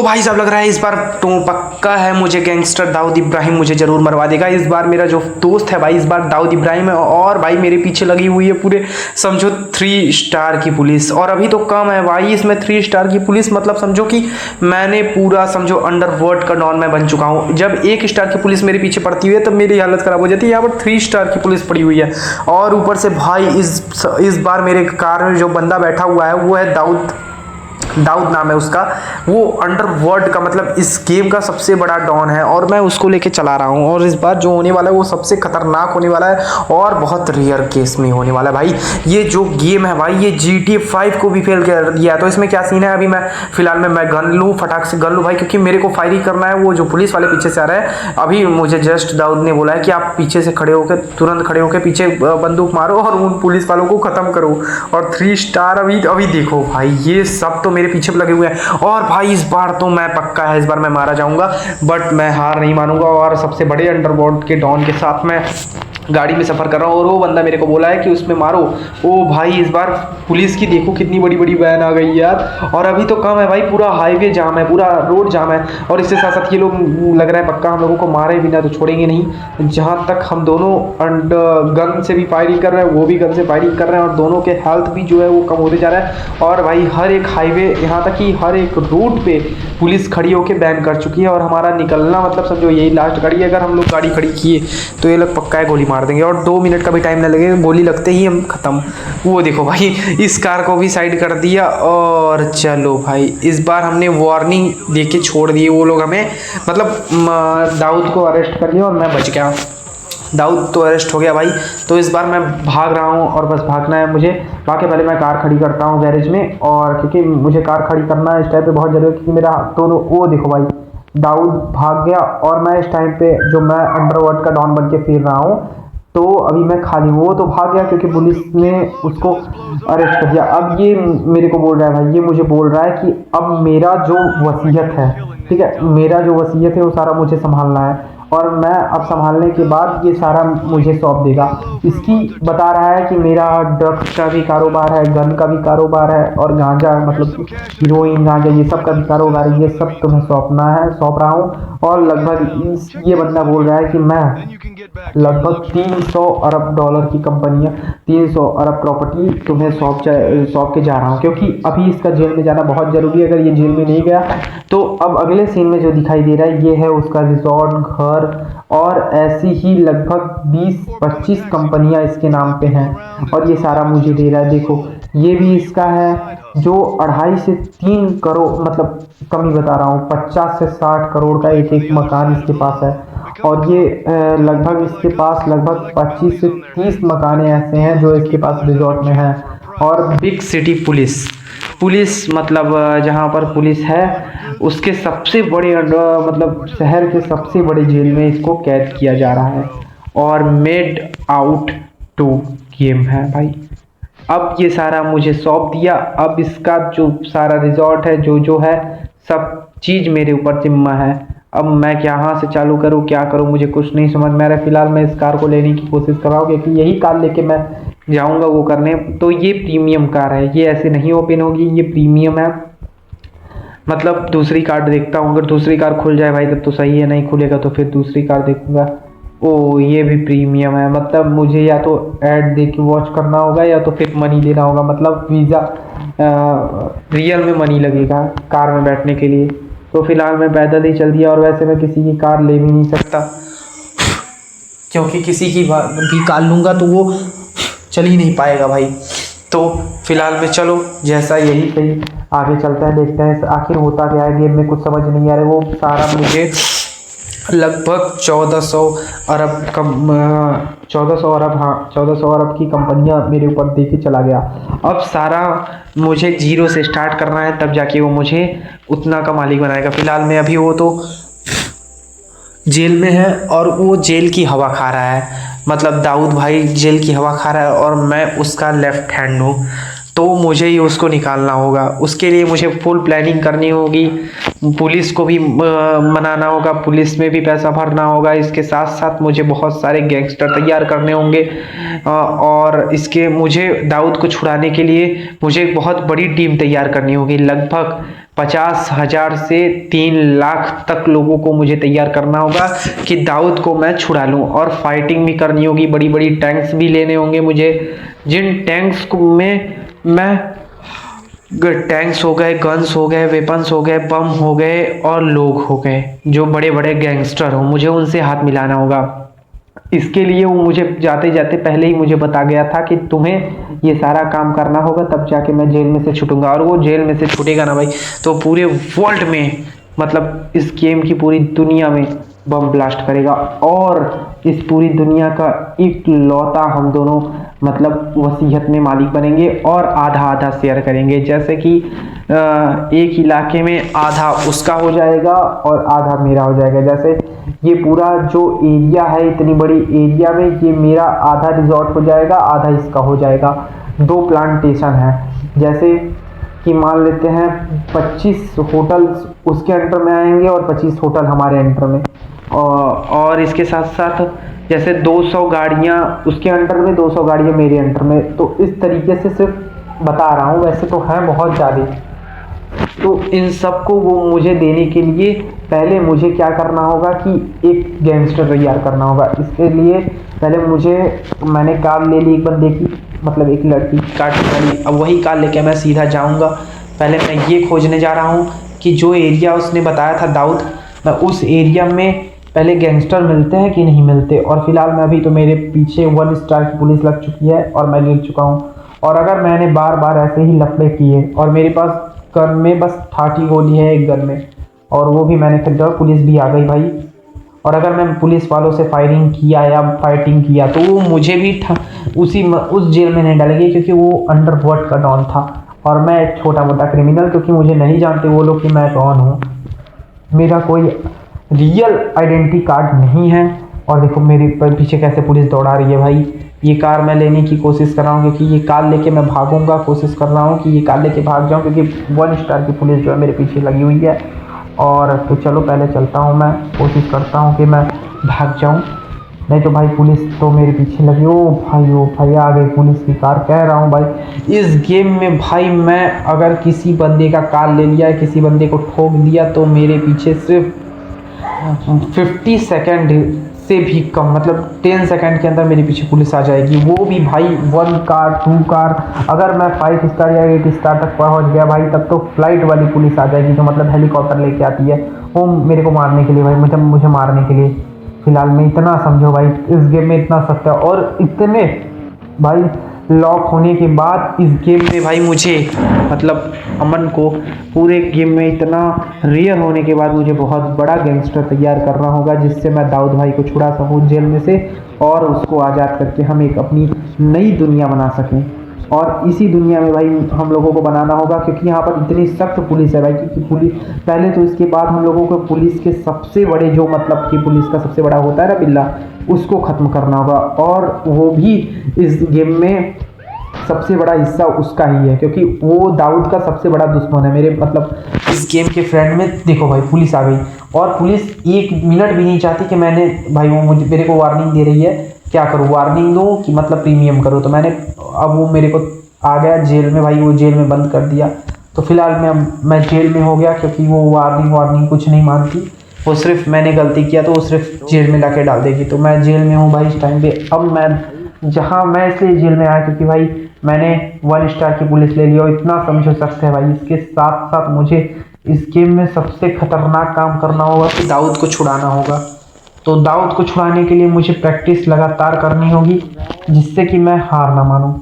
तो भाई साहब लग रहा है इस बार तो पक्का है मुझे गैंगस्टर दाऊद इब्राहिम मुझे जरूर मरवा देगा। इस बार मेरा जो दोस्त है भाई इस बार दाऊद इब्राहिम है और भाई मेरे पीछे लगी हुई है पूरे समझो 3 स्टार की पुलिस। और अभी तो कम है भाई इसमें 3 स्टार की पुलिस, मतलब समझो कि मैंने पूरा समझो अंडरवर्ल्ड का डॉन मैं बन चुका हूँ। जब 1 स्टार की पुलिस मेरे पीछे पड़ती हुई है तब मेरी हालत खराब हो जाती है। यहाँ पर 3 स्टार की पुलिस पड़ी हुई है और ऊपर से भाई इस बार मेरे कार में जो बंदा बैठा हुआ है वो है दाऊद नाम है उसका। वो अंडरवर्ल्ड का मतलब इस गेम का सबसे बड़ा डॉन है और मैं उसको लेके चला रहा हूँ। और इस बार जो होने वाला है वो सबसे खतरनाक होने वाला है और बहुत रेयर केस में होने वाला है भाई। ये जो गेम है भाई ये GTA 5 को भी फेल कर दिया है। तो इसमें क्या सीन है, अभी मैं फिलहाल मैं गन लूँ, फटाक से गन लूँ भाई, क्योंकि मेरे को फायरिंग करना है। वो जो पुलिस वाले पीछे से आ रहे हैं, अभी मुझे जस्ट दाऊद ने बोला है कि आप पीछे से खड़े होकर तुरंत खड़े होकर पीछे बंदूक मारो और उन पुलिस वालों को खत्म करो। और 3 स्टार अभी देखो भाई ये सब तो मेरे पीछे लगे हुए हैं। और भाई इस बार तो मैं पक्का है इस बार मैं मारा जाऊंगा, बट मैं हार नहीं मानूंगा और सबसे बड़े अंडरवर्ल्ड के डॉन के साथ मैं गाड़ी में सफर कर रहा हूँ। और वो बंदा मेरे को बोला है कि उसमें मारो। ओ भाई इस बार पुलिस की देखो कितनी बड़ी बड़ी वैन आ गई यार। और अभी तो कम है भाई, पूरा हाईवे जाम है, पूरा रोड जाम है। और इसके साथ साथ ये लोग लग रहा है पक्का हम लोगों को मारे बिना तो छोड़ेंगे नहीं। जहाँ तक हम दोनों गन से भी फायरिंग कर रहे हैं, वो भी गन से फायरिंग कर रहे हैं और दोनों के हेल्थ भी जो है वो कम होते जा रहा है। और भाई हर एक हाईवे यहाँ तक कि हर एक रूट पे पुलिस खड़ी होकर बैन कर चुकी है और हमारा निकलना मतलब समझो यही लास्ट गाड़ी है। अगर हम लोग गाड़ी खड़ी किए तो ये लोग पक्का है गोली मार देंगे और 2 मिनट का भी टाइम ना लगेगा, गोली लगते ही हम खत्म। वो देखो भाई इस कार को भी साइड कर दिया। और चलो भाई इस बार हमने वार्निंग दे के छोड़ दिए वो लोग हमें, मतलब दाऊद को अरेस्ट कर लिया और मैं बच गया। दाऊद तो अरेस्ट हो गया भाई। तो इस बार मैं भाग रहा हूँ और बस भागना है मुझे। बाकी पहले मैं कार खड़ी करता हूँ गैरेज में, और क्योंकि मुझे कार खड़ी करना इस टाइम पे बहुत जरूरी है, क्योंकि मेरा दोनों वो देखो भाई दाऊद भाग गया और मैं इस टाइम पे जो मैं अंडरवर्ल्ड का डॉन बन के फिर रहा हूँ। तो अभी मैं खाली हूँ, वो तो भाग गया क्योंकि पुलिस ने उसको अरेस्ट कर दिया। अब ये मेरे को बोल रहा है भाई, ये मुझे बोल रहा है कि अब मेरा जो वसीयत है, ठीक है, मेरा जो वसीयत है वो सारा मुझे संभालना है और मैं अब संभालने के बाद ये सारा मुझे सौंप देगा। इसकी बता रहा है कि मेरा ड्रग्स का भी कारोबार है, गन का भी कारोबार है और गांजा मतलब हीरोइन गांजा ये सब का भी कारोबार है, ये सब तुम्हें सौंप रहा हूँ। और लगभग ये बंदा बोल रहा है कि मैं लगभग 300 अरब डॉलर की कंपनियां 300 अरब प्रॉपर्टी तुम्हें सौंप के जा रहा हूँ, क्योंकि अभी इसका जेल में जाना बहुत जरूरी है। अगर ये जेल में नहीं गया तो अब अगले सीन में जो दिखाई दे रहा है ये है उसका रिजॉर्ट, घर और ऐसी ही लगभग 20-25 कंपनियां इसके नाम पे हैं और ये सारा मुझे दे रहा है। देखो ये भी इसका है जो 2.5 से 3 करोड़, मतलब कम ही बता रहा हूँ, 50 से 60 करोड़ का एक मकान इसके पास है। और ये लगभग इसके पास लगभग 25 से 30 मकान ऐसे हैं जो इसके पास रिजॉर्ट में हैं। और बिग सिटी पुलिस मतलब जहाँ पर पुलिस है उसके सबसे बड़े मतलब शहर के सबसे बड़े जेल में इसको कैद किया जा रहा है और मेड आउट टू गेम है भाई। अब ये सारा मुझे सौंप दिया। अब इसका जो सारा रिजॉर्ट है जो है सब चीज़ मेरे ऊपर जिम्मा है। अब मैं कहाँ से चालू करूँ, क्या करूँ, मुझे कुछ नहीं समझ में आ रहा है। फिलहाल मैं इस कार को लेने की कोशिश कर रहा हूँ क्योंकि यही कार लेके मैं जाऊँगा वो करने। तो ये प्रीमियम कार है, ये ऐसे नहीं ओपन होगी, ये प्रीमियम है। मतलब दूसरी कार देखता हूँ, अगर दूसरी कार खुल जाए भाई तब तो सही है, नहीं खुलेगा तो फिर दूसरी कार देखूंगा। ओ ये भी प्रीमियम है, मतलब मुझे या तो ऐड दे के वॉच करना होगा या तो फिर मनी देना होगा, मतलब वीज़ा रियल में मनी लगेगा कार में बैठने के लिए। तो फिलहाल मैं पैदल ही चल दिया और वैसे मैं किसी की कार ले भी नहीं सकता क्योंकि किसी की भी कार लूँगा तो वो चल ही नहीं पाएगा भाई। तो फिलहाल में चलो जैसा यही सही, आगे चलता है, देखते हैं आखिर होता क्या है। गेम में कुछ समझ नहीं आ रहा है। वो सारा मुझे लगभग 1400 अरब की कंपनियां मेरे ऊपर दे के चला गया। अब सारा मुझे 0 से स्टार्ट करना है, तब जाके वो मुझे उतना का मालिक बनाएगा। फिलहाल में अभी वो तो जेल में है और वो जेल की हवा खा रहा है, मतलब दाऊद भाई जेल की हवा खा रहा है और मैं उसका लेफ्ट हैंड हूँ। तो मुझे ही उसको निकालना होगा, उसके लिए मुझे फुल प्लानिंग करनी होगी, पुलिस को भी मनाना होगा, पुलिस में भी पैसा भरना होगा। इसके साथ साथ मुझे बहुत सारे गैंगस्टर तैयार करने होंगे और इसके मुझे दाऊद को छुड़ाने के लिए मुझे एक बहुत बड़ी टीम तैयार करनी होगी। लगभग 50,000 से 3 लाख तक लोगों को मुझे तैयार करना होगा कि दाऊद को मैं छुड़ा लूं। और फाइटिंग भी करनी होगी, बड़ी बड़ी टैंक्स भी लेने होंगे मुझे, जिन टैंक्स को में मैं टैंक्स हो गए, गन्स हो गए, वेपन्स हो गए, बम हो गए और लोग हो गए जो बड़े बड़े गैंगस्टर हो, मुझे उनसे हाथ मिलाना होगा। इसके लिए वो मुझे जाते जाते पहले ही मुझे बता गया था कि तुम्हें ये सारा काम करना होगा, तब जाके मैं जेल में से छूटूंगा। और वो जेल में से छूटेगा ना भाई, तो पूरे वर्ल्ड में, मतलब इस गेम की पूरी दुनिया में बम ब्लास्ट करेगा और इस पूरी दुनिया का इकलौता हम दोनों मतलब वसीयत में मालिक बनेंगे और आधा आधा शेयर करेंगे। जैसे कि एक इलाके में आधा उसका हो जाएगा और आधा मेरा हो जाएगा। जैसे ये पूरा जो एरिया है, इतनी बड़ी एरिया में ये मेरा आधा रिजॉर्ट हो जाएगा, आधा इसका हो जाएगा। 2 प्लांटेशन है, जैसे कि मान लेते हैं 25 होटल उसके अंडर में आएंगे और 25 होटल हमारे अंडर में। और इसके साथ साथ जैसे 200 गाड़ियाँ उसके अंडर में, 200 गाड़ियाँ मेरे अंडर में। तो इस तरीके से सिर्फ बता रहा हूँ, वैसे तो है बहुत ज़्यादा। तो इन सबको वो मुझे देने के लिए पहले मुझे क्या करना होगा कि एक गैंगस्टर तैयार करना होगा। इसके लिए पहले मैंने कार ले ली एक बंदे की, मतलब एक लड़की काटने वाली। अब वही कार लेके मैं सीधा जाऊंगा। पहले मैं ये खोजने जा रहा हूँ कि जो एरिया उसने बताया था दाऊद, मैं उस एरिया में पहले गैंगस्टर मिलते हैं कि नहीं मिलते। और फिलहाल मैं अभी तो मेरे पीछे 1 स्टार की पुलिस लग चुकी है और मैं गिर चुका हूँ। और अगर मैंने बार बार ऐसे ही लफड़े किए और मेरे पास गन में बस 30 गोली है एक गन में, और वो भी मैंने फिर जब पुलिस भी आ गई भाई। और अगर मैं पुलिस वालों से फायरिंग किया या फाइटिंग किया तो वो मुझे भी उस जेल में नहीं डालेंगे, क्योंकि वो अंडरवर्ल्ड का डॉन था और मैं एक छोटा मोटा क्रिमिनल, क्योंकि मुझे नहीं जानते वो लोग कि मैं कौन हूँ। मेरा कोई रियल आइडेंटिटी कार्ड नहीं है। और देखो मेरे पीछे कैसे पुलिस दौड़ा रही है भाई। ये कार मैं लेने की कोशिश कर रहा हूँ, क्योंकि ये कार लेके मैं भागूंगा, कोशिश कर रहा हूँ कि ये कार लेके भाग जाऊँ, क्योंकि 1 स्टार की पुलिस जो है मेरे पीछे लगी हुई है। और तो चलो पहले चलता हूँ, मैं कोशिश करता हूँ कि मैं भाग जाऊँ, नहीं तो भाई पुलिस तो मेरे पीछे लगी। ओ भाई आ गई पुलिस की कार। कह रहा हूँ भाई इस गेम में भाई मैं अगर किसी बंदे का कार ले लिया, किसी बंदे को ठोक दिया, तो मेरे पीछे सिर्फ 50 सेकेंड से भी कम, मतलब 10 सेकेंड के अंदर मेरे पीछे पुलिस आ जाएगी। वो भी भाई 1 कार 2 कार, अगर मैं 5 स्टार या 8 स्टार तक पहुंच गया भाई, तब तो फ्लाइट वाली पुलिस आ जाएगी, जो मतलब हेलीकॉप्टर लेके आती है, वो मेरे को मारने के लिए भाई, मतलब मुझे मारने के लिए। फिलहाल में इतना समझो भाई, इस गेम में इतना सस्ता और इतने भाई लॉक होने के बाद इस गेम में भाई मुझे मतलब अमन को पूरे गेम में इतना रियल होने के बाद मुझे बहुत बड़ा गैंगस्टर तैयार करना होगा, जिससे मैं दाऊद भाई को छुड़ा सकूं जेल में से और उसको आज़ाद करके हम एक अपनी नई दुनिया बना सकें। और इसी दुनिया में भाई हम लोगों को बनाना होगा, क्योंकि यहाँ पर इतनी सख्त पुलिस है भाई, क्योंकि पुलिस पहले तो इसके बाद हम लोगों को पुलिस के सबसे बड़े जो मतलब कि पुलिस का सबसे बड़ा होता है ना बिल्ला, उसको ख़त्म करना होगा। और वो भी इस गेम में सबसे बड़ा हिस्सा उसका ही है, क्योंकि वो दाऊद का सबसे बड़ा दुश्मन है मेरे, मतलब इस गेम के फ्रेंड में। देखो भाई पुलिस आ गई और पुलिस 1 मिनट भी नहीं चाहती कि मैंने भाई वो मेरे को वार्निंग दे रही है, क्या करूँ, वार्निंग दूँ कि मतलब प्रीमियम करो। तो मैंने अब वो मेरे को आ गया जेल में भाई, वो जेल में बंद कर दिया। तो फिलहाल मैं जेल में हो गया, क्योंकि वो वार्निंग कुछ नहीं मानती, वो सिर्फ मैंने गलती किया तो वो सिर्फ जेल में ला के डाल देगी। तो मैं जेल में हूँ भाई इस टाइम पे। अब मैं इसलिए जेल में आया क्योंकि भाई मैंने 1 स्टार की पुलिस ले लिया। और इतना समझ सकते हैं भाई, इसके साथ साथ मुझे इस गेम में सबसे खतरनाक काम करना होगा कि दाऊद को छुड़ाना होगा। तो दाऊद को छुड़ाने के लिए मुझे प्रैक्टिस लगातार करनी होगी, जिससे कि मैं हार ना मानूं।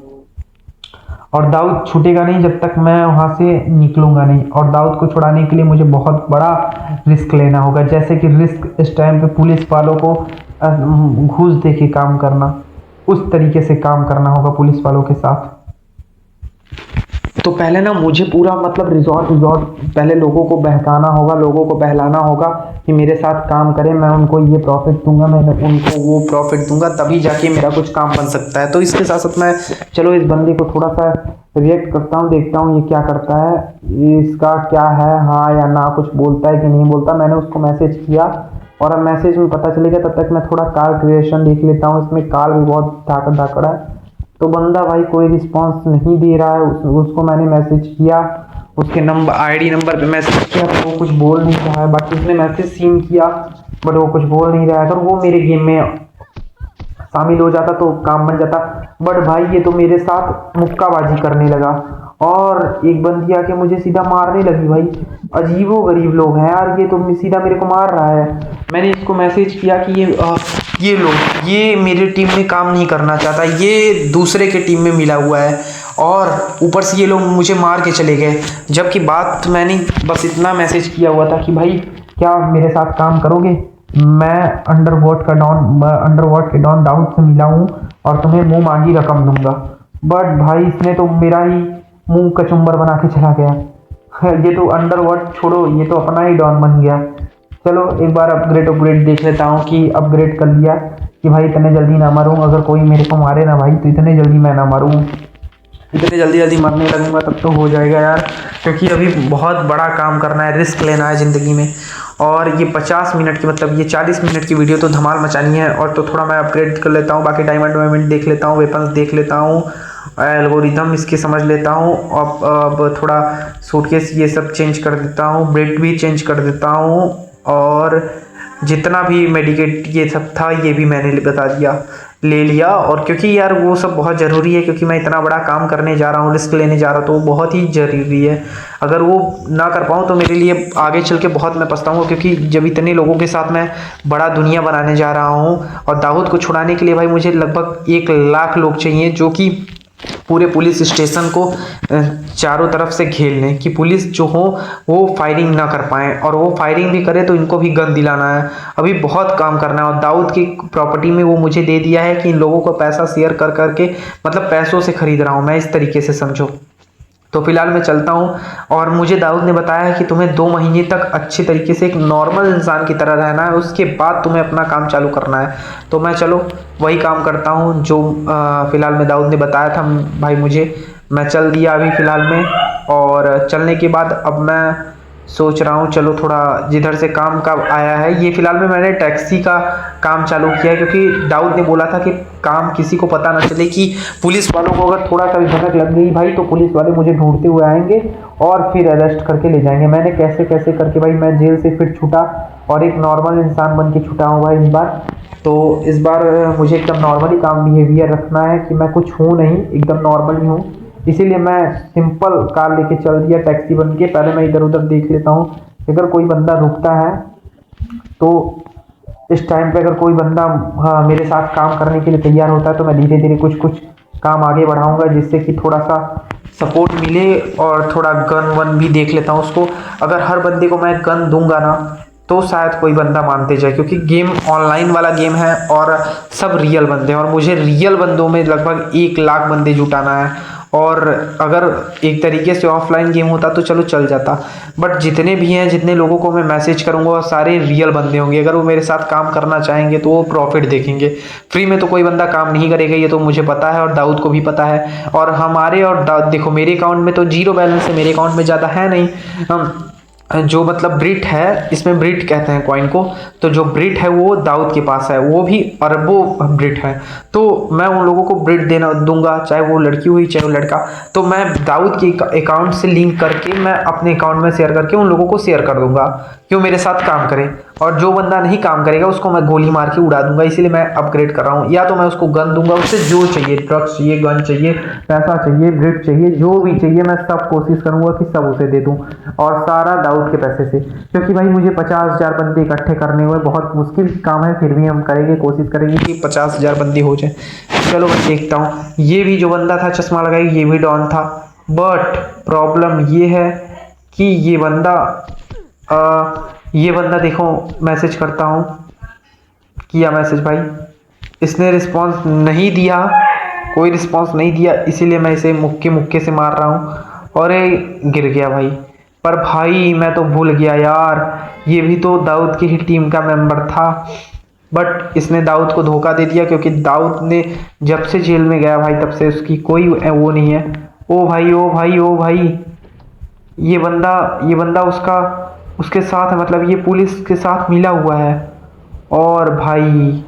और दाऊद छूटेगा नहीं जब तक मैं वहां से निकलूंगा नहीं। और दाऊद को छुड़ाने के लिए मुझे बहुत बड़ा रिस्क लेना होगा, जैसे कि रिस्क इस टाइम पे पुलिस वालों को घूस दे के काम करना, उस तरीके से काम करना होगा पुलिस वालों के साथ। तो पहले ना मुझे पूरा मतलब रिजॉर्ट पहले लोगों को बहकाना होगा, लोगों को बहलाना होगा कि मेरे साथ काम करें, मैं उनको ये प्रॉफिट दूंगा, मैं उनको वो प्रॉफिट दूंगा, तभी जाके मेरा कुछ काम बन सकता है। तो इसके साथ साथ मैं चलो इस बंदे को थोड़ा सा रिएक्ट करता हूँ, देखता हूँ ये क्या करता है, इसका क्या है, हाँ या ना, कुछ बोलता है कि नहीं बोलता। मैंने उसको मैसेज किया और अब मैसेज में पता चलेगा, तब तक मैं थोड़ा कार क्रिएशन देख लेता हूँ। इसमें कार भी बहुत धाकड़ है। तो बंदा भाई कोई रिस्पांस नहीं दे रहा है, उसको मैंने मैसेज किया उसके नंबर आईडी नंबर पे मैसेज किया तो वो कुछ बोल नहीं रहा है। बाकी उसने मैसेज सीन किया बट वो कुछ बोल नहीं रहा है। अगर वो मेरे गेम में शामिल हो जाता तो काम बन जाता। बट भाई ये तो मेरे साथ मुक्काबाजी करने लगा और एक बंदी आके मुझे सीधा मारने लगी। भाई अजीबो गरीब लोग हैं यार, ये तो सीधा मेरे को मार रहा है। मैंने इसको मैसेज किया कि ये लोग ये मेरे टीम में काम नहीं करना चाहता, ये दूसरे के टीम में मिला हुआ है और ऊपर से ये लोग मुझे मार के चले गए। जबकि बात मैंने बस इतना मैसेज किया हुआ था कि भाई क्या मेरे साथ काम करोगे, मैं अंडरवर्ल्ड के डॉन दाऊद से मिला हूँ और तुम्हें मुंह मांगी रकम दूंगा। बट भाई इसने तो मेरा ही मुंह कचुम्बर बना के चला गया। ये तो अंडरवर्ल्ड छोड़ो, ये तो अपना ही डॉन बन गया। चलो एक बार अपग्रेड देख लेता हूँ कि अपग्रेड कर लिया कि भाई इतने जल्दी ना मरूँ। अगर कोई मेरे को मारे ना भाई तो इतने जल्दी मैं ना मरूँ, इतने जल्दी मरने लगूंगा तब तो हो जाएगा यार। क्योंकि अभी बहुत बड़ा काम करना है, रिस्क लेना है ज़िंदगी में। और ये 50 मिनट की मतलब ये 40 मिनट की वीडियो तो धमाल मचानी है। और तो थोड़ा मैं अपग्रेड कर लेता हूँ, बाकी डायमंड वायमंड देख लेता हूँ, वेपन्स देख लेता हूँ, एल्गोरिदम इसके समझ लेता हूँ। अब थोड़ा सूटकेस ये सब चेंज कर देता हूँ, ब्रेड भी चेंज कर देता हूँ और जितना भी मेडिकेट ये सब था ये भी मैंने बता दिया ले लिया। और क्योंकि यार वो सब बहुत ज़रूरी है, क्योंकि मैं इतना बड़ा काम करने जा रहा हूँ, रिस्क लेने जा रहा हूँ, तो वो बहुत ही ज़रूरी है। अगर वो ना कर पाऊँ तो मेरे लिए आगे चल के बहुत मैं पछताऊँगा। क्योंकि जब इतने लोगों के साथ मैं बड़ा दुनिया बनाने जा रहा हूँ और दाऊद को छुड़ाने के लिए भाई मुझे लगभग 1 लाख लोग चाहिए जो कि पूरे पुलिस स्टेशन को चारों तरफ से घेर लें कि पुलिस जो हो वो फायरिंग ना कर पाए, और वो फायरिंग भी करे तो इनको भी गन दिलाना है। अभी बहुत काम करना है और दाऊद की प्रॉपर्टी में वो मुझे दे दिया है कि इन लोगों को पैसा शेयर कर करके मतलब पैसों से खरीद रहा हूँ मैं, इस तरीके से समझो। तो फिलहाल मैं चलता हूँ। और मुझे दाऊद ने बताया है कि तुम्हें 2 महीने तक अच्छे तरीके से एक नॉर्मल इंसान की तरह रहना है, उसके बाद तुम्हें अपना काम चालू करना है। तो मैं चलो वही काम करता हूँ जो फिलहाल में दाऊद ने बताया था भाई मुझे। मैं चल दिया अभी फिलहाल में, और चलने के बाद अब मैं सोच रहा हूँ चलो थोड़ा जिधर से काम का आया है, ये फिलहाल में मैंने टैक्सी का काम चालू किया है। क्योंकि दाऊद ने बोला था कि काम किसी को पता ना चले, कि पुलिस वालों को अगर थोड़ा सा भी भनक लग गई भाई तो पुलिस वाले मुझे ढूंढते हुए आएंगे और फिर अरेस्ट करके ले जाएंगे। मैंने कैसे कैसे करके भाई मैं जेल से फिर छूटा और एक नॉर्मल इंसान बन के छूटा हूँ भाई इस बार। तो इस बार मुझे एकदम नॉर्मली काम बिहेवियर रखना है कि मैं कुछ हूँ नहीं, एकदम नॉर्मल ही हूँ। इसीलिए मैं सिंपल कार लेके चल दिया टैक्सी बन के। पहले मैं इधर उधर देख लेता हूँ, अगर कोई बंदा रुकता है तो इस टाइम पे अगर कोई बंदा मेरे साथ काम करने के लिए तैयार होता है तो मैं धीरे धीरे कुछ कुछ काम आगे बढ़ाऊंगा, जिससे कि थोड़ा सा सपोर्ट मिले। और थोड़ा गन वन भी देख लेता हूँ उसको। अगर हर बंदे को मैं गन दूंगा ना तो शायद कोई बंदा मानते जाए, क्योंकि गेम ऑनलाइन वाला गेम है और सब रियल बंदे हैं और मुझे रियल बंदों में लगभग 1 लाख बंदे जुटाना है। और अगर एक तरीके से ऑफलाइन गेम होता तो चलो चल जाता, बट जितने भी हैं जितने लोगों को मैं मैसेज करूंगा वो सारे रियल बंदे होंगे। अगर वो मेरे साथ काम करना चाहेंगे तो वो प्रॉफिट देखेंगे, फ्री में तो कोई बंदा काम नहीं करेगा, ये तो मुझे पता है और दाऊद को भी पता है। और हमारे और देखो मेरे अकाउंट में तो 0 बैलेंस है, मेरे अकाउंट में ज़्यादा है नहीं। जो मतलब ब्रिट है, इसमें ब्रिट कहते हैं कॉइन को, तो जो ब्रिट है वो दाऊद के पास है, वो भी अरबों ब्रिट है। तो मैं उन लोगों को ब्रिट देना दूंगा, चाहे वो लड़की हुई चाहे वो लड़का। तो मैं दाऊद के अकाउंट से लिंक करके मैं अपने अकाउंट में शेयर करके उन लोगों को शेयर कर दूंगा कि वो मेरे साथ काम करें। और जो बंदा नहीं काम करेगा उसको मैं गोली मार के उड़ा दूंगा। इसीलिए मैं अपग्रेड कर रहा हूँ। या तो मैं उसको गन दूंगा, उससे जो चाहिए, ड्रग्स चाहिए, गन चाहिए, पैसा चाहिए, ब्रिट चाहिए, जो भी चाहिए मैं सब कोशिश करूंगा कि सब उसे दे दूं, और सारा दाऊद के पैसे से। क्योंकि भाई मुझे 50,000 बंदे इकट्ठे करने हुए बहुत मुश्किल काम है, फिर भी हम करेंगे, कोशिश करेंगे कि 50,000 बंदे हो जाए। चलो मैं देखता हूँ। ये भी जो बंदा था चश्मा लगाई ये भी डॉन था, बट प्रॉब्लम ये है कि ये बंदा देखो मैसेज करता हूँ, किया मैसेज भाई, इसने रिस्पांस नहीं दिया, कोई रिस्पांस नहीं दिया, इसीलिए मैं इसे मुक्के मुक्के से मार रहा हूँ और ये गिर गया भाई। पर भाई मैं तो भूल गया यार, ये भी तो दाऊद की ही टीम का मेंबर था। बट इसने दाऊद को धोखा दे दिया, क्योंकि दाऊद ने जब से जेल में गया भाई तब से उसकी कोई वो नहीं है। ओ भाई ओ भाई ओ भाई, ये बंदा उसके साथ है, मतलब ये पुलिस के साथ मिला हुआ है। और भाई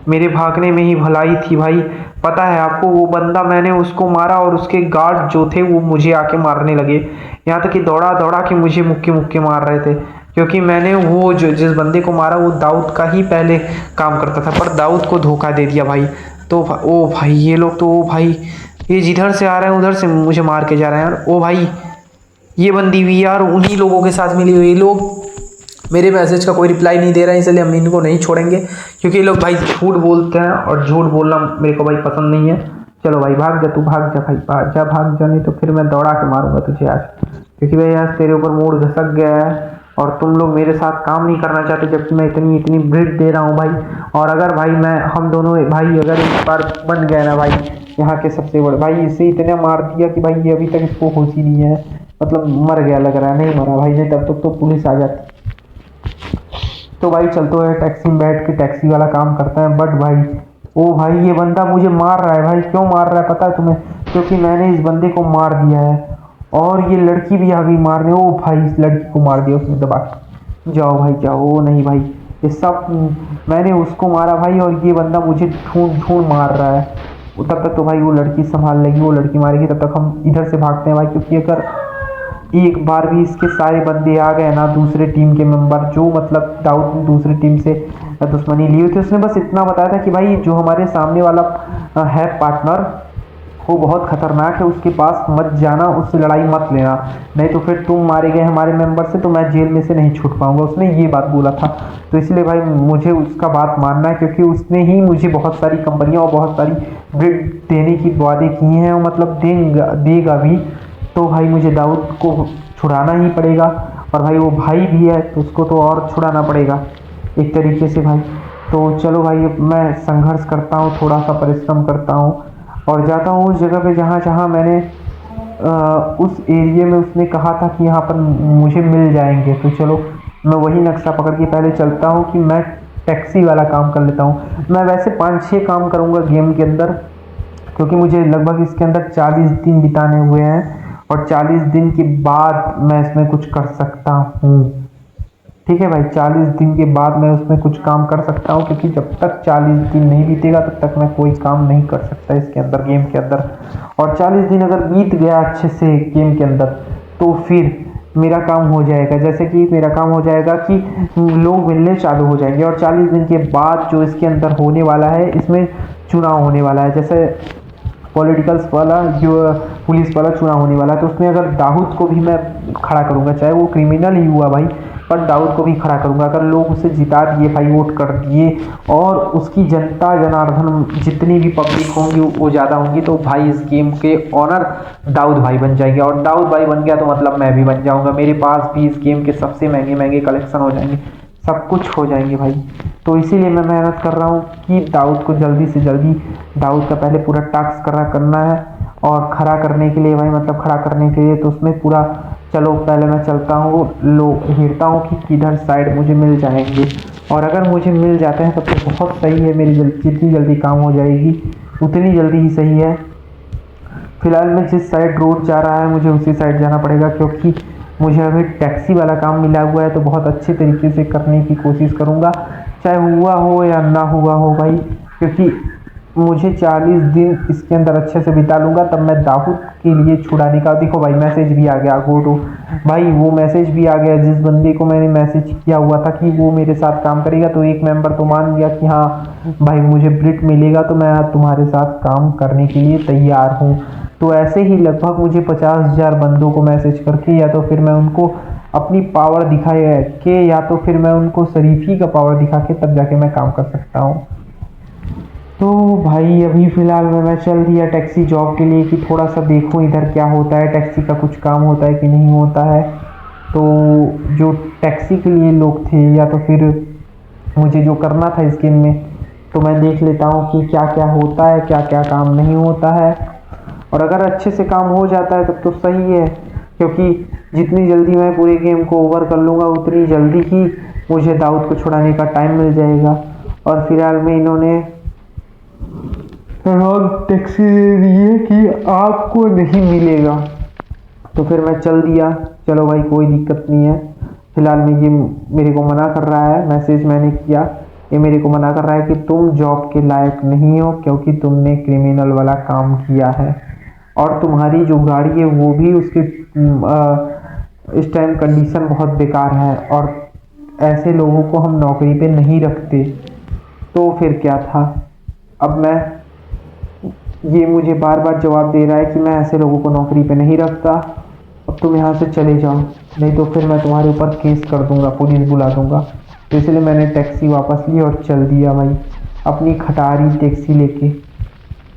मेरे भागने में ही भलाई थी भाई। पता है आपको, वो बंदा, मैंने उसको मारा और उसके गार्ड जो थे वो मुझे आके मारने लगे। यहाँ तक कि दौड़ा दौड़ा के मुझे मुक्के मुक्के मार रहे थे, क्योंकि मैंने वो जो जिस बंदे को मारा वो दाऊद का ही पहले काम करता था, पर दाऊद को धोखा दे दिया भाई। तो ओ भाई ये लोग तो, ओ भाई ये जिधर से आ रहे हैं उधर से मुझे मार के जा रहे हैं यार। ओ भाई ये बंदी भी यार उन्हीं लोगों के साथ मिली हुई। लोग मेरे मैसेज का कोई रिप्लाई नहीं दे रहा है, इसलिए हम इनको नहीं छोड़ेंगे, क्योंकि ये लोग भाई झूठ बोलते हैं और झूठ बोलना मेरे को भाई पसंद नहीं है। चलो भाई भाग जा, तू भाग जा भाई, भाग जा भाग जा, नहीं तो फिर मैं दौड़ा के मारूंगा तुझे आज, क्योंकि भाई आज तेरे ऊपर मूड घसक गया है और तुम लोग मेरे साथ काम नहीं करना चाहते, जबकि मैं इतनी इतनी ब्रीड दे रहा हूँ भाई। और अगर भाई हम दोनों भाई अगर एक बार बन गए ना भाई यहाँ के सबसे बड़े भाई, इसे इतने मार दिया कि भाई ये अभी तक इसको होश ही नहीं है, मतलब मर गया लग रहा है। नहीं मरा भाई, नहीं तब तक तो पुलिस आ जाती। तो भाई चलते हैं टैक्सी में बैठ के टैक्सी वाला काम करता है। बट भाई ओ भाई ये बंदा मुझे मार रहा है भाई। क्यों मार रहा है पता है तुम्हें? क्योंकि मैंने इस बंदे को मार दिया है और ये लड़की भी आ गई मारने। ओ भाई इस लड़की को मार दिया उसने दबा के। जाओ भाई जाओ। ओ नहीं भाई, ये सब मैंने उसको मारा भाई और ये बंदा मुझे ढूंढ ढूंढ मार रहा है। तब तक तो भाई वो लड़की संभाल लेगी, वो लड़की मारेगी, तब तक हम इधर से भागते हैं भाई। क्योंकि अगर एक बार भी इसके सारे बंदे आ गए ना, दूसरे टीम के मेंबर, जो मतलब दाऊद ने दूसरी टीम से दुश्मनी ली हुई थी, उसने बस इतना बताया था कि भाई जो हमारे सामने वाला है पार्टनर वो बहुत खतरनाक है, उसके पास मत जाना, उससे लड़ाई मत लेना, नहीं तो फिर तुम मारे गए हमारे मेंबर से तो मैं जेल में से नहीं छूट पाऊंगा। उसने ये बात बोला था। तो इसलिए भाई मुझे उसका बात मानना है, क्योंकि उसने ही मुझे बहुत सारी कंपनियां और बहुत सारी ब्रिड देने की वादे किए हैं, और मतलब देगा भी। तो भाई मुझे दाऊद को छुड़ाना ही पड़ेगा, और भाई वो भाई भी है तो उसको तो और छुड़ाना पड़ेगा एक तरीके से भाई। तो चलो भाई अब मैं संघर्ष करता हूँ, थोड़ा सा परिश्रम करता हूँ और जाता हूँ उस जगह पे जहाँ जहाँ मैंने उस एरिया में उसने कहा था कि यहाँ पर मुझे मिल जाएंगे। तो चलो मैं वही नक्शा पकड़ के पहले चलता हूँ कि मैं टैक्सी वाला काम कर लेता हूँ। मैं वैसे 5-6 काम करूँगा गेम के अंदर, क्योंकि मुझे लगभग इसके अंदर 40 दिन बिताने हुए हैं और 40 दिन के बाद मैं इसमें कुछ कर सकता हूँ। ठीक है भाई, 40 दिन के बाद मैं उसमें कुछ काम कर सकता हूँ, क्योंकि जब तक 40 दिन नहीं बीतेगा तब तक मैं कोई काम नहीं कर सकता इसके अंदर, गेम के अंदर। और 40 दिन अगर बीत गया अच्छे से गेम के अंदर तो फिर मेरा काम हो जाएगा। जैसे कि मेरा काम हो जाएगा कि लोग मिलने चालू हो जाएंगे, और 40 दिन के बाद जो इसके अंदर होने वाला है, इसमें चुनाव होने वाला है। जैसे पॉलिटिकल्स वाला जो पुलिस वाला चुनाव होने वाला है, तो उसमें अगर दाऊद को भी मैं खड़ा करूंगा, चाहे वो क्रिमिनल ही हुआ भाई, पर दाऊद को भी खड़ा करूंगा। अगर लोग उसे जिता दिए भाई, वोट कर दिए, और उसकी जनता जनार्दन जितनी भी पब्लिक होंगी वो ज़्यादा होंगी, तो भाई इस गेम के ऑनर दाऊद भाई बन जाएंगे। और दाऊद भाई बन गया तो मतलब मैं भी बन जाऊंगा, मेरे पास भी इस गेम के सबसे महंगे महंगे कलेक्शन हो जाएंगे, सब कुछ हो जाएंगे भाई। तो इसीलिए मैं मेहनत कर रहा हूँ कि दाऊद को जल्दी से जल्दी, दाऊद का पहले पूरा टास्क करना है। और खड़ा करने के लिए भाई, मतलब खड़ा करने के लिए तो उसमें पूरा, चलो पहले मैं चलता हूँ, हेरता हूँ कि किधर साइड मुझे मिल जाएंगे, और अगर मुझे मिल जाते हैं तब तो बहुत सही है। मेरी जितनी जल्दी काम हो जाएगी उतनी जल्दी ही सही है। फिलहाल मैं जिस साइड रोड जा रहा है मुझे उसी साइड जाना पड़ेगा, क्योंकि मुझे अभी टैक्सी वाला काम मिला हुआ है, तो बहुत अच्छे तरीके से करने की कोशिश करूँगा, चाहे हुआ हो या ना हुआ हो भाई। क्योंकि मुझे 40 दिन इसके अंदर अच्छे से बिता लूँगा, तब मैं दाऊद के लिए छुड़ाने का, देखो भाई मैसेज भी आ गया, गो टू भाई, वो मैसेज भी आ गया। जिस बंदे को मैंने मैसेज किया हुआ था कि वो मेरे साथ काम करेगा, तो एक मेंबर तो मान गया कि हाँ भाई मुझे ब्रिट मिलेगा, तो मैं तुम्हारे साथ काम करने के लिए तैयार हूँ। तो ऐसे ही लगभग मुझे 50,000 बंदों को मैसेज करके, या तो फिर मैं उनको अपनी पावर दिखा के, या तो फिर मैं उनको शरीफी का पावर दिखा के तब जाके मैं काम कर सकता हूँ। तो भाई अभी फ़िलहाल में मैं चल दिया टैक्सी जॉब के लिए कि थोड़ा सा देखूँ इधर क्या होता है, टैक्सी का कुछ काम होता है कि नहीं होता है। तो जो टैक्सी के लिए लोग थे, या तो फिर मुझे जो करना था इस गेम में, तो मैं देख लेता हूँ कि क्या क्या होता है, क्या क्या काम नहीं होता है। और अगर अच्छे से काम हो जाता है तब तो सही है, क्योंकि जितनी जल्दी मैं पूरे गेम को ओवर कर लूँगा उतनी जल्दी ही मुझे दाऊद को छुड़ाने का टाइम मिल जाएगा। और फिलहाल में इन्होंने टैक्सी दे दी है कि आपको नहीं मिलेगा, तो फिर मैं चल दिया। चलो भाई कोई दिक्कत नहीं है, फिलहाल में ये मेरे को मना कर रहा है, मैसेज मैंने किया ये मेरे को मना कर रहा है कि तुम जॉब के लायक नहीं हो क्योंकि तुमने क्रिमिनल वाला काम किया है, और तुम्हारी जो गाड़ी है वो भी उसकी इस टाइम कंडीशन बहुत बेकार है, और ऐसे लोगों को हम नौकरी पे नहीं रखते। तो फिर क्या था? अब ये मुझे बार बार जवाब दे रहा है कि मैं ऐसे लोगों को नौकरी पे नहीं रखता, अब तुम यहाँ से चले जाओ, नहीं तो फिर मैं तुम्हारे ऊपर केस कर दूंगा, पुलिस बुला दूंगा। तो इसलिए मैंने टैक्सी वापस ली और चल दिया भाई, अपनी खटारी टैक्सी लेके।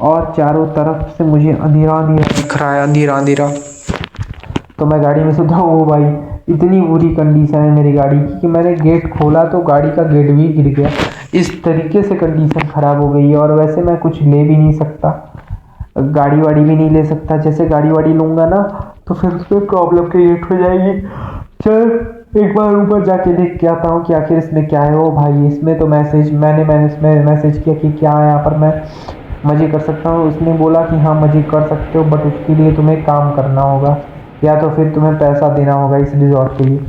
और चारों तरफ से मुझे अंधेरा अंधेरा दिख रहा है, अंधेरा अंधेरा। तो मैं गाड़ी में से उतरा। ओ भाई, इतनी बुरी कंडीशन है मेरी गाड़ी की कि मैंने गेट खोला तो गाड़ी का गेट भी गिर गया। इस तरीके से कंडीशन ख़राब हो गई है। और वैसे मैं कुछ ले भी नहीं सकता, गाड़ी वाड़ी भी नहीं ले सकता। जैसे गाड़ी वाड़ी लूँगा ना तो फिर उसमें प्रॉब्लम क्रिएट हो जाएगी। चल एक बार ऊपर जाके देख के आता हूँ कि आखिर इसमें क्या है। ओ भाई, इसमें तो मैंने इसमें मैसेज किया कि क्या है, यहाँ पर मैं मज़े कर सकता हूँ। उसने बोला कि हाँ मज़े कर सकते हो, बट उसके लिए तुम्हें काम करना होगा या तो फिर तुम्हें पैसा देना होगा इस रिजॉर्ट के लिए।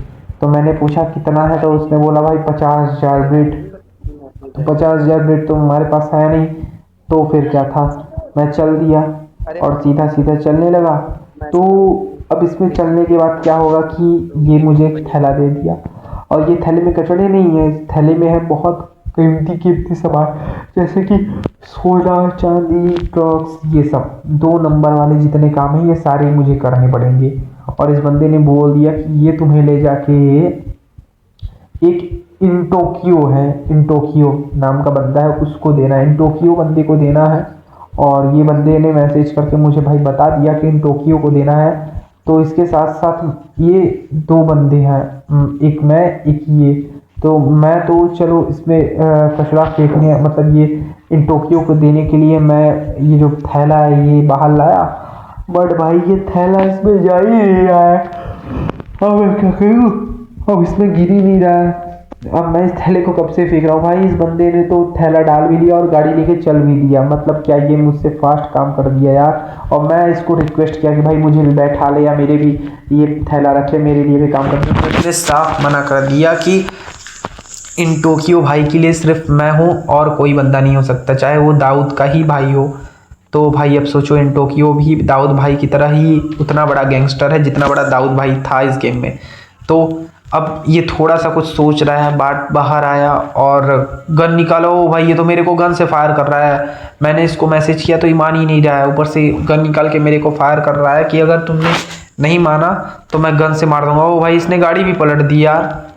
तो मैंने पूछा कितना है, तो उसने बोला भाई 50,000 ब्रिट। तो 50,000 ब्रिट तो हमारे पास है नहीं। तो फिर क्या था, मैं चल दिया और सीधा सीधा चलने लगा। तो अब इसमें चलने के बाद क्या होगा कि ये मुझे एक थैला दे दिया, और ये थैले में कचड़े नहीं है, इस थैले में है बहुत कीमती कीमती सामान, जैसे कि सोना चांदी ड्रग्स, ये सब 2 नंबर वाले जितने काम है ये सारे मुझे करने पड़ेंगे। और इस बंदे ने बोल दिया कि ये तुम्हें ले जाके एक इंटोक्यो है, इंटोक्यो नाम का बंदा है, उसको देना है, इंटोक्यो बंदे को देना है। और ये बंदे ने मैसेज करके मुझे भाई बता दिया कि इंटोक्यो को देना है। तो इसके साथ साथ ये 2 बंदे हैं, एक मैं एक ये। तो मैं तो चलो इसमें कचरा फेंकने, मतलब ये इन टोक्यो को देने के लिए मैं ये जो थैला है ये बाहर लाया। बट भाई ये थैला इसमें जा ही नहीं रहा है। अब मैं क्या करूँ, अब इसमें गिर ही नहीं रहा है। अब मैं इस थैले को कब से फेंक रहा हूँ। भाई इस बंदे ने तो थैला डाल भी लिया और गाड़ी लेके चल भी दिया। मतलब क्या ये मुझसे फास्ट काम कर दिया यार। और मैं इसको रिक्वेस्ट किया कि भाई मुझे भी बैठा ले या मेरे भी ये थैला रख ले, मेरे लिए भी काम कर दे। उसने साफ मना कर दिया कि इन टोक्यो भाई के लिए सिर्फ मैं हूँ और कोई बंदा नहीं हो सकता, चाहे वो दाऊद का ही भाई हो। तो भाई अब सोचो, इन टोक्यो भी दाऊद भाई की तरह ही उतना बड़ा गैंगस्टर है जितना बड़ा दाऊद भाई था इस गेम में। तो अब ये थोड़ा सा कुछ सोच रहा है, बाहर आया और गन निकालो। भाई ये तो मेरे को गन से फायर कर रहा है। मैंने इसको मैसेज किया तो ये मान ही नहीं रहा है, ऊपर से गन निकाल के मेरे को फायर कर रहा है कि अगर तुमने नहीं माना तो मैं गन से मार दूंगा। ओ भाई इसने गाड़ी भी पलट दी यार,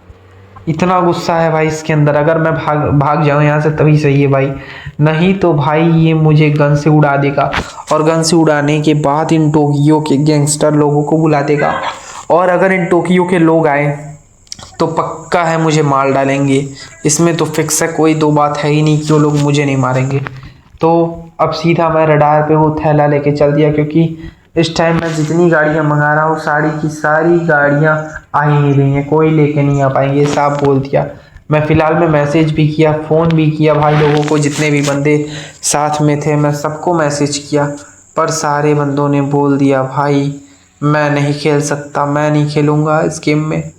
इतना गुस्सा है भाई इसके अंदर। अगर मैं भाग जाऊँ यहाँ से तभी सही है भाई, नहीं तो भाई ये मुझे गन से उड़ा देगा। और गन से उड़ाने के बाद इन टोक्यो के गैंगस्टर लोगों को बुला देगा। और अगर इन टोक्यो के लोग आए तो पक्का है मुझे मार डालेंगे। इसमें तो फिक्स है, कोई दो बात है ही नहीं कि वो लोग मुझे नहीं मारेंगे। तो अब सीधा मैं रडार पे वो थैला लेके चल दिया, क्योंकि इस टाइम मैं जितनी गाड़ियाँ मंगा रहा हूँ सारी की सारी गाड़ियाँ आ ही नहीं रही हैं, कोई लेके नहीं आ पाएंगे, साफ बोल दिया। मैं फ़िलहाल में मैसेज भी किया, फ़ोन भी किया भाई लोगों को, जितने भी बंदे साथ में थे मैं सबको मैसेज किया, पर सारे बंदों ने बोल दिया भाई मैं नहीं खेल सकता, मैं नहीं खेलूँगा इस गेम में,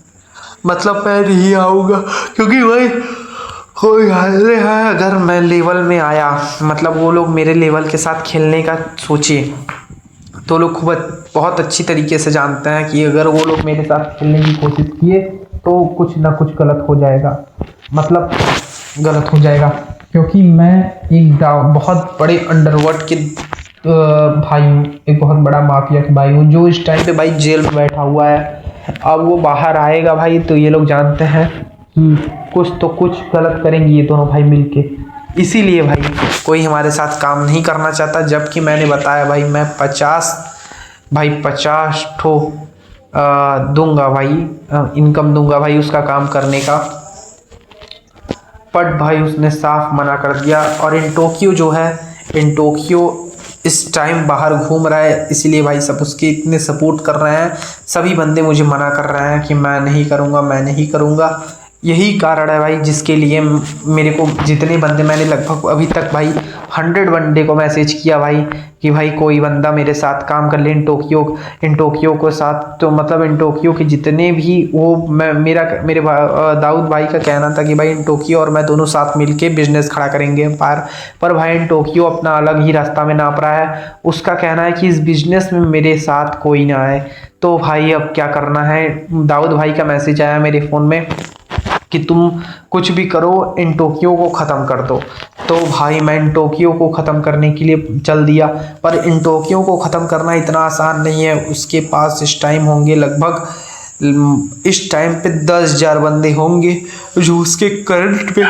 मतलब मैं नहीं आऊँगा। क्योंकि भाई कोई हाल है, अगर मैं लेवल में आया, मतलब वो लोग मेरे लेवल के साथ खेलने का सोचे तो लोग खूब बहुत अच्छी तरीके से जानते हैं कि अगर वो लोग मेरे साथ खेलने की कोशिश किए तो कुछ ना कुछ गलत हो जाएगा, मतलब गलत हो जाएगा। क्योंकि मैं एक बहुत बड़े अंडरवर्ल्ड के भाई हूँ, एक बहुत बड़ा माफिया के भाई हूँ, जो इस टाइम पे भाई जेल में बैठा हुआ है। अब वो बाहर आएगा भाई तो ये लोग जानते हैं कि कुछ तो कुछ गलत करेंगे ये दोनों भाई मिलके, इसीलिए भाई कोई हमारे साथ काम नहीं करना चाहता। जबकि मैंने बताया भाई मैं 50 ठो दूंगा भाई, इनकम दूंगा भाई उसका काम करने का, बट भाई उसने साफ मना कर दिया। और इन टोक्यो जो है, इन टोक्यो इस टाइम बाहर घूम रहा है, इसीलिए भाई सब उसके इतने सपोर्ट कर रहे हैं। सभी बंदे मुझे मना कर रहे हैं कि मैं नहीं करूँगा, मैं नहीं करूँगा, यही कारण है भाई जिसके लिए मेरे को जितने बंदे मैंने लगभग अभी तक भाई 100 बंदे को मैसेज किया भाई कि भाई कोई बंदा मेरे साथ काम कर ले इन टोक्यो को साथ। तो मतलब इन टोक्यो के जितने भी वो मेरे दाऊद भाई का कहना था कि भाई इन टोक्यो और मैं दोनों साथ मिलके बिजनेस खड़ा करेंगे पर भाई इन टोक्यो अपना अलग ही रास्ता में नाप रहा है। उसका कहना है कि इस बिजनेस में मेरे साथ कोई ना आए। तो भाई अब क्या करना है, दाऊद भाई का मैसेज आया मेरे फ़ोन में कि तुम कुछ भी करो इन टोक्यो को ख़त्म कर दो। तो भाई मैं इन टोक्यो को ख़त्म करने के लिए चल दिया, पर इन टोक्यो को ख़त्म करना इतना आसान नहीं है। उसके पास इस टाइम होंगे लगभग इस टाइम पे 10,000 बंदे होंगे जो उसके करंट पे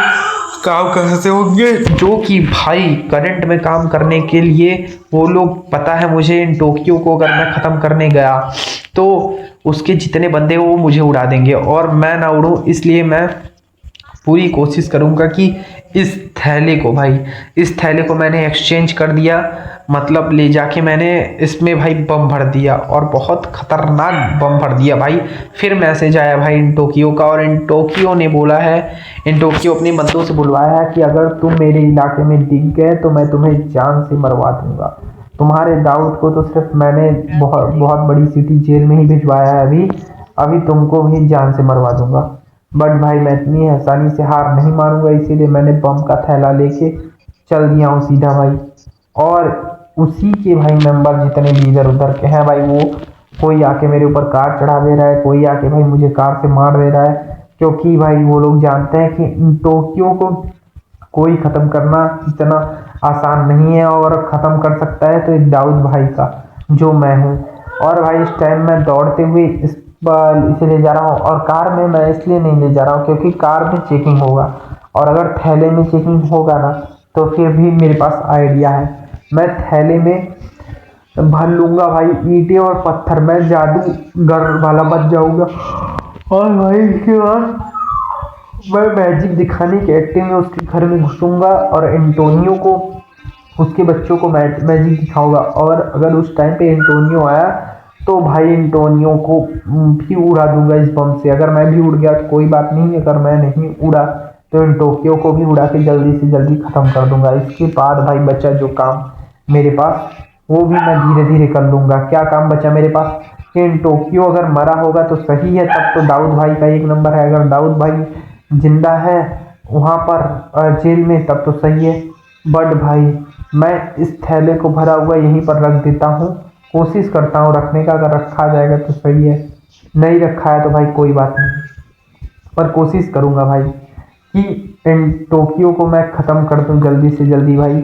काम करते होंगे, जो कि भाई करंट में काम करने के लिए वो लोग, पता है मुझे, इन टोक्यो को अगर मैं ख़त्म करने गया तो उसके जितने बंदे हो वो मुझे उड़ा देंगे और मैं ना उड़ूँ। इसलिए मैं पूरी कोशिश करूँगा कि इस थैले को मैंने एक्सचेंज कर दिया, मतलब ले जाके मैंने इसमें भाई बम भर दिया और बहुत ख़तरनाक बम भर दिया भाई। फिर मैसेज आया भाई इन टोक्यो का, और इन टोक्यो ने बोला है, इन टोक्यो अपने बंदों से बुलवाया है कि अगर तुम मेरे इलाके में दिख गए तो मैं तुम्हें जान से मरवा दूंगा। तुम्हारे दाऊद को तो सिर्फ मैंने बहुत बड़ी सिटी जेल में ही भिजवाया है, अभी तुमको भी जान से मरवा दूंगा। बट भाई मैं इतनी आसानी से हार नहीं मारूंगा, इसीलिए मैंने बम का थैला लेके चल दिया हूँ सीधा भाई। और उसी के भाई मेंबर जितने भी इधर उधर के हैं भाई, वो कोई आके मेरे ऊपर कार चढ़ा दे रहा है, कोई आके भाई मुझे कार से मार दे रहा है, क्योंकि भाई वो लोग जानते हैं कि टोक्यो को कोई ख़त्म करना इतना आसान नहीं है, और ख़त्म कर सकता है तो एक दाऊद भाई का, जो मैं हूँ। और भाई इस टाइम मैं दौड़ते हुए इसे ले जा रहा हूँ, और कार में मैं इसलिए नहीं ले जा रहा हूँ क्योंकि कार में चेकिंग होगा, और अगर थैले में चेकिंग होगा ना तो फिर भी मेरे पास आइडिया है, मैं थैले में भर लूँगा भाई ईंटें और पत्थर, मैं जादूगर वाला बच जाऊँगा। और भाई इसके बाद मैं मैजिक दिखाने के एक्टिंग में उसके घर में घुसूंगा और एंटोनियो को, उसके बच्चों को मैजिक दिखाऊंगा। और अगर उस टाइम पे एंटोनियो आया तो भाई एंटोनियो को भी उड़ा दूंगा इस बम से। अगर मैं भी उड़ गया तो कोई बात नहीं, अगर मैं नहीं उड़ा तो इन टोक्यो को भी उड़ा के जल्दी से जल्दी ख़त्म कर दूंगा। इसके बाद भाई बचा जो काम मेरे पास, वो भी मैं धीरे धीरे कर लूँगा। क्या काम बचा मेरे पास कि इन टोक्यो अगर मरा होगा तो सही है, तब तो दाऊद भाई का एक नंबर है। अगर दाऊद भाई जिंदा है वहाँ पर जेल में तब तो सही है। बट भाई मैं इस थैले को भरा हुआ यहीं पर रख देता हूँ, कोशिश करता हूँ रखने का, अगर रखा जाएगा तो सही है, नहीं रखा है तो भाई कोई बात नहीं, पर कोशिश करूँगा भाई कि इन टोक्यो को मैं ख़त्म कर दूँ जल्दी से जल्दी भाई।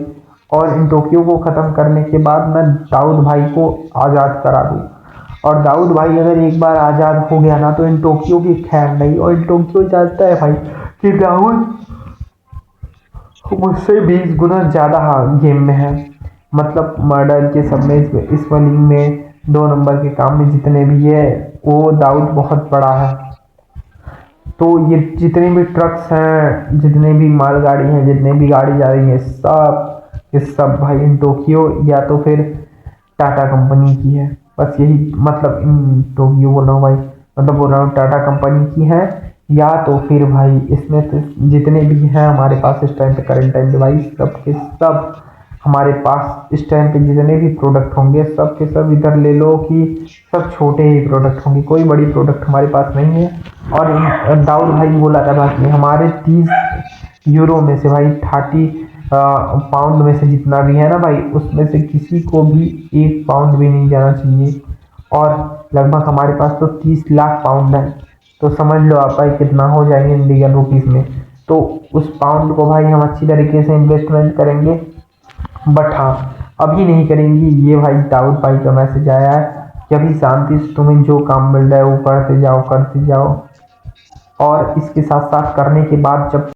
और इन टोक्यो को ख़त्म करने के बाद मैं दाऊद भाई को आज़ाद करा दूँ। और दाऊद भाई अगर एक बार आज़ाद हो गया ना तो इन टोक्यो की खैर नहीं। और इन टोक्यो जानता है भाई कि दाऊद मुझसे 20 गुना ज़्यादा गेम में है, मतलब मर्डर के सब में, स्मगलिंग में, 2 नंबर के काम में जितने भी है, वो दाऊद बहुत बड़ा है। तो ये जितने भी ट्रक्स हैं, जितने भी मालगाड़ी हैं, जितने भी गाड़ी जा रही है, सब भाई इन टोक्यो या तो फिर टाटा कंपनी की है। बस यही मतलब इन टोक्यो बोल रहा हूँ भाई, मतलब बोल रहा हूँ टाटा कंपनी की है, या तो फिर भाई इसमें तो जितने भी हैं हमारे पास इस टाइम पे, करंट टाइम पे भाई, सब के सब हमारे पास इस टाइम पे जितने भी प्रोडक्ट होंगे सब के सब इधर ले लो कि सब छोटे ही प्रोडक्ट होंगे, कोई बड़ी प्रोडक्ट हमारे पास नहीं है। और दाऊद भाई बोला था बाकी हमारे 30 यूरो में से भाई 30 पाउंड में से जितना भी है ना भाई, उसमें से किसी को भी 1 पाउंड भी नहीं जाना चाहिए। और लगभग हमारे पास तो 30 लाख पाउंड है, तो समझ लो आप भाई कितना हो जाएंगे इंडियन रुपीज़ में। तो उस पाउंड को भाई हम अच्छी तरीके से इन्वेस्टमेंट करेंगे, बट हाँ अभी नहीं करेंगे। ये भाई दाऊद भाई का मैसेज आया है कि अभी शांति से तुम्हें जो काम मिल रहा है वो करते जाओ। और इसके साथ साथ करने के बाद जब